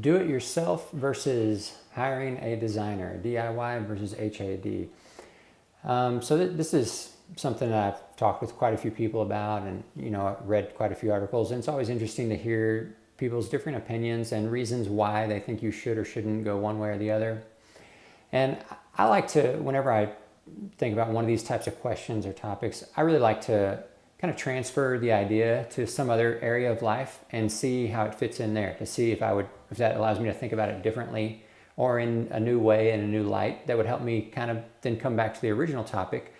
Do-it-yourself versus hiring a designer, DIY versus HAD. This is something that I've talked with quite a few people about, and read quite a few articles, and it's always interesting to hear people's different opinions and reasons why they think you should or shouldn't go one way or the other. And I like to, whenever I think about one of these types of questions or topics, I really like to kind of transfer the idea to some other area of life and see how it fits in there, to see if that allows me to think about it differently or in a new way, in a new light that would help me kind of then come back to the original topic.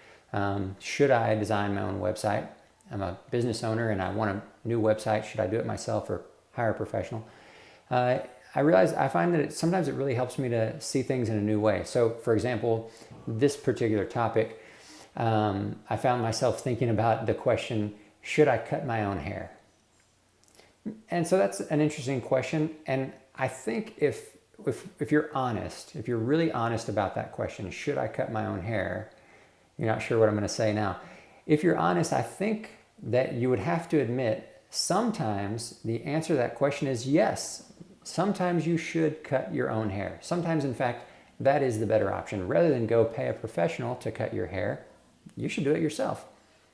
Should I design my own website? I'm a business owner and I want a new website. Should I do it myself or hire a professional? I find that sometimes it really helps me to see things in a new way. So for example, this particular topic, I found myself thinking about the question, should I cut my own hair? And so that's an interesting question. And I think if you're honest, if you're really honest about that question, should I cut my own hair? You're not sure what I'm going to say now. If you're honest, I think that you would have to admit sometimes the answer to that question is yes. Sometimes you should cut your own hair. Sometimes, in fact, that is the better option. Rather than go pay a professional to cut your hair, you should do it yourself.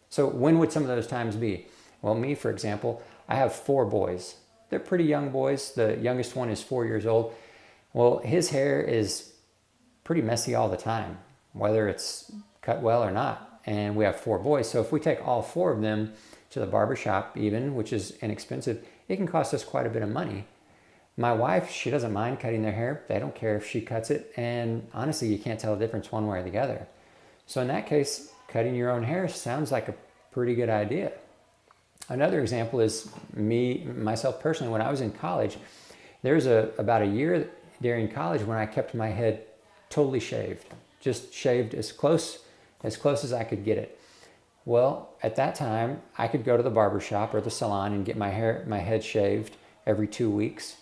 So when would some of those times be? Well, me, for example, I have 4 boys. They're pretty young boys. The youngest one is 4 years old. Well, his hair is pretty messy all the time, whether it's cut well or not. And we have 4 boys. So if we take all 4 of them to the barbershop even, which is inexpensive, it can cost us quite a bit of money. My wife, she doesn't mind cutting their hair. They don't care if she cuts it. And honestly, you can't tell the difference one way or the other. So in that case, cutting your own hair sounds like a pretty good idea. Another example is myself personally, when I was in college, there was about a year during college when I kept my head totally shaved, just shaved as close as I could get it. Well, at that time, I could go to the barbershop or the salon and get my head shaved every 2 weeks,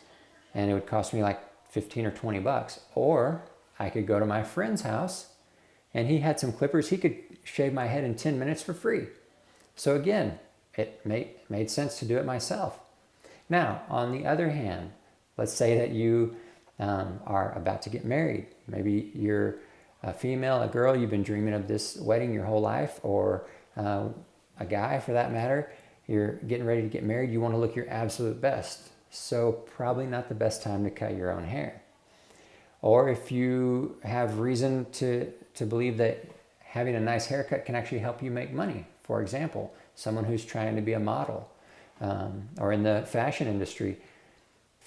and it would cost me like 15 or 20 bucks. Or I could go to my friend's house and he had some clippers. He could shave my head in 10 minutes for free. So again, it made sense to do it myself. Now, on the other hand, let's say that you are about to get married. Maybe you're a female, a girl, you've been dreaming of this wedding your whole life, or a guy for that matter, you're getting ready to get married, you want to look your absolute best. So probably not the best time to cut your own hair. Or if you have reason to believe that having a nice haircut can actually help you make money. For example, someone who's trying to be a model, or in the fashion industry,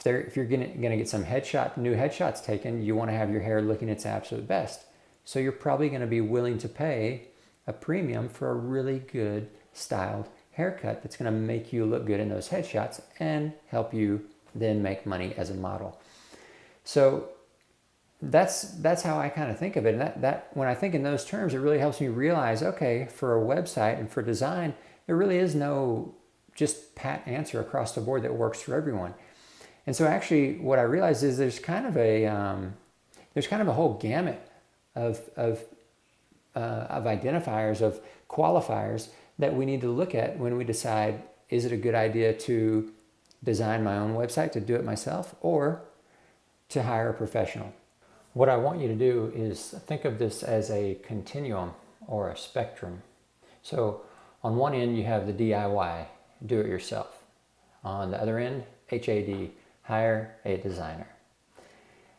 if you're going to get some new headshots taken, you want to have your hair looking its absolute best. So you're probably going to be willing to pay a premium for a really good styled haircut that's going to make you look good in those headshots and help you then make money as a model. So that's how I kind of think of it. And that when I think in those terms, it really helps me realize, okay, for a website and for design, there really is no just pat answer across the board that works for everyone. And so actually what I realized is there's kind of a whole gamut of identifiers, of qualifiers that we need to look at when we decide, is it a good idea to design my own website, to do it myself, or to hire a professional? What I want you to do is think of this as a continuum or a spectrum. So on one end, you have the DIY, do it yourself. On the other end, HAD, hire a designer.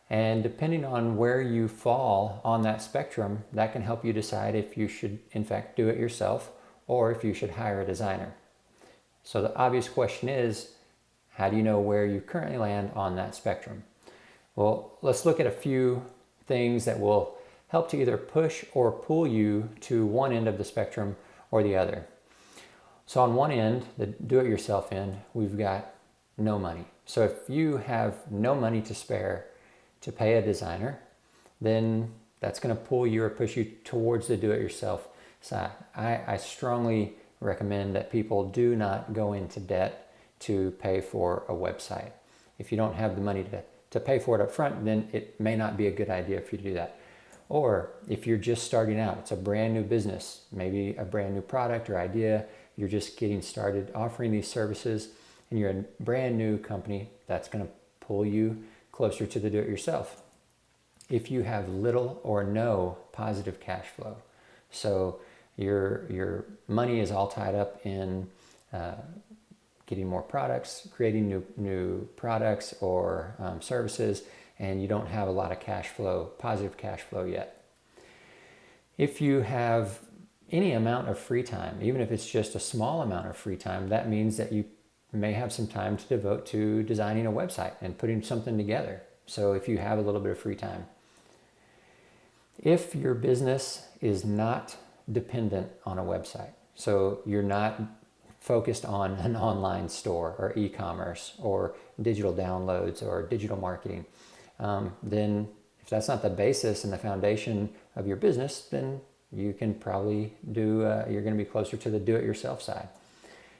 And depending on where you fall on that spectrum, that can help you decide if you should, in fact, do it yourself or if you should hire a designer. So the obvious question is, how do you know where you currently land on that spectrum? Well, let's look at a few things that will help to either push or pull you to one end of the spectrum or the other. So on one end, the do-it-yourself end, we've got no money. So if you have no money to spare to pay a designer, then that's going to pull you or push you towards the do-it-yourself side. I strongly recommend that people do not go into debt to pay for a website. If you don't have the money to pay for it up front, then it may not be a good idea for you to do that. Or if you're just starting out, it's a brand new business, maybe a brand new product or idea, you're just getting started offering these services, and you're a brand new company, that's going to pull you closer to the do-it-yourself. If you have little or no positive cash flow, so your money is all tied up in getting more products, creating new products or services, and you don't have a lot of cash flow, positive cash flow yet. If you have any amount of free time, even if it's just a small amount of free time, that means that you may have some time to devote to designing a website and putting something together. So if you have a little bit of free time. If your business is not dependent on a website, so you're not focused on an online store or e-commerce or digital downloads or digital marketing, then if that's not the basis and the foundation of your business, then you can probably you're going to be closer to the do-it-yourself side.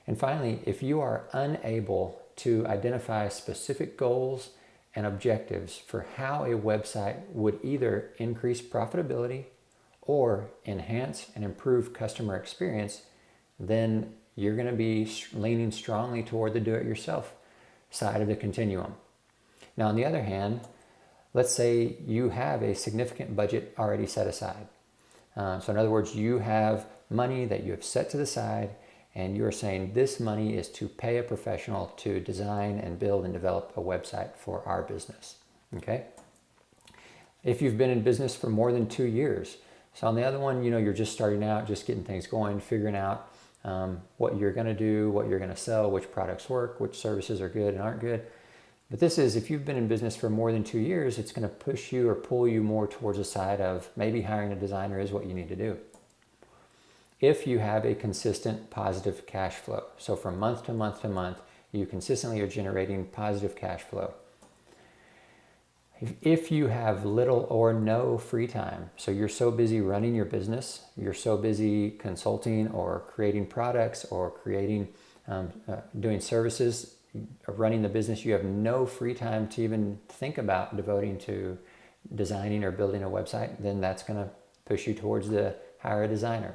And finally, if you are unable to identify specific goals and objectives for how a website would either increase profitability or enhance and improve customer experience, then you're going to be leaning strongly toward the do-it-yourself side of the continuum. Now, on the other hand, let's say you have a significant budget already set aside. So in other words, you have money that you have set to the side, and you're saying this money is to pay a professional to design and build and develop a website for our business. Okay? If you've been in business for more than 2 years, so on the other one, you're just starting out, just getting things going, figuring out what you're going to do, what you're going to sell, which products work, which services are good and aren't good. But this is, if you've been in business for more than 2 years, it's going to push you or pull you more towards the side of maybe hiring a designer is what you need to do. If you have a consistent positive cash flow, so from month to month to month, you consistently are generating positive cash flow. If you have little or no free time, so you're so busy running your business, you're so busy consulting or creating products or creating, doing services, running the business, you have no free time to even think about devoting to designing or building a website, then that's going to push you towards the hire a designer.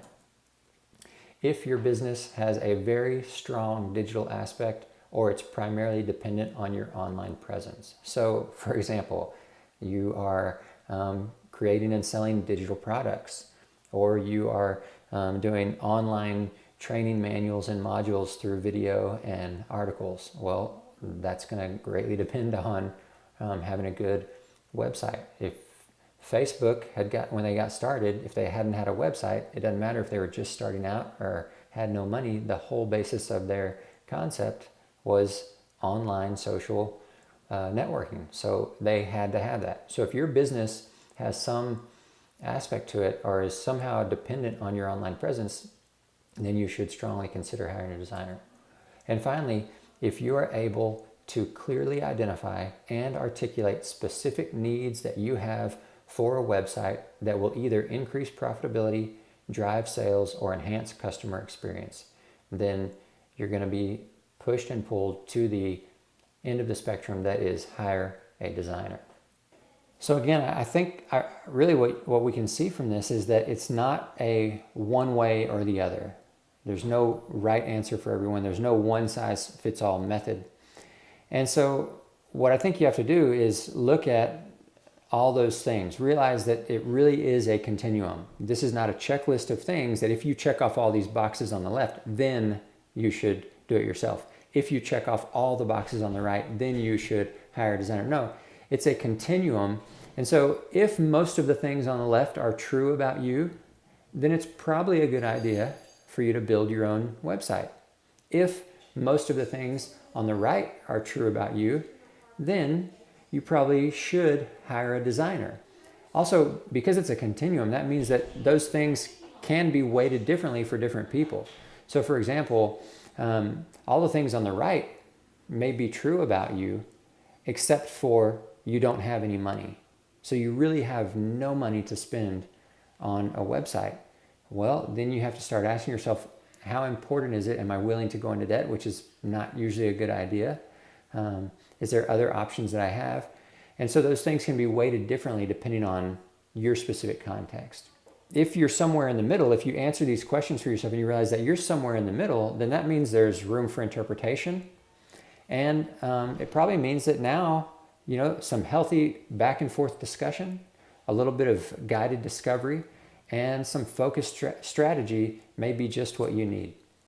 If your business has a very strong digital aspect, or it's primarily dependent on your online presence. So, for example, you are creating and selling digital products, or you are doing online training manuals and modules through video and articles. Well, that's going to greatly depend on having a good website. If Facebook when they got started, if they hadn't had a website, it doesn't matter if they were just starting out or had no money. The whole basis of their concept was online social networking. So they had to have that. So if your business has some aspect to it or is somehow dependent on your online presence, then you should strongly consider hiring a designer. And finally, if you are able to clearly identify and articulate specific needs that you have for a website that will either increase profitability, drive sales, or enhance customer experience, then you're going to be pushed and pulled to the end of the spectrum that is hire a designer. So again, I think really what we can see from this is that it's not a one way or the other. There's no right answer for everyone. There's no one size fits all method. And so what I think you have to do is look at all those things. Realize that it really is a continuum. This is not a checklist of things that if you check off all these boxes on the left, then you should do it yourself. If you check off all the boxes on the right, then you should hire a designer. No, it's a continuum. And so if most of the things on the left are true about you, then it's probably a good idea for you to build your own website. If most of the things on the right are true about you, then you probably should hire a designer. Also, because it's a continuum, that means that those things can be weighted differently for different people. So for example, all the things on the right may be true about you, except for you don't have any money. So you really have no money to spend on a website. Well, then you have to start asking yourself, how important is it? Am I willing to go into debt, which is not usually a good idea? Is there other options that I have? And so those things can be weighted differently depending on your specific context. If you're somewhere in the middle, if you answer these questions for yourself and you realize that you're somewhere in the middle, then that means there's room for interpretation. And it probably means that now some healthy back and forth discussion, a little bit of guided discovery, and some focused strategy may be just what you need.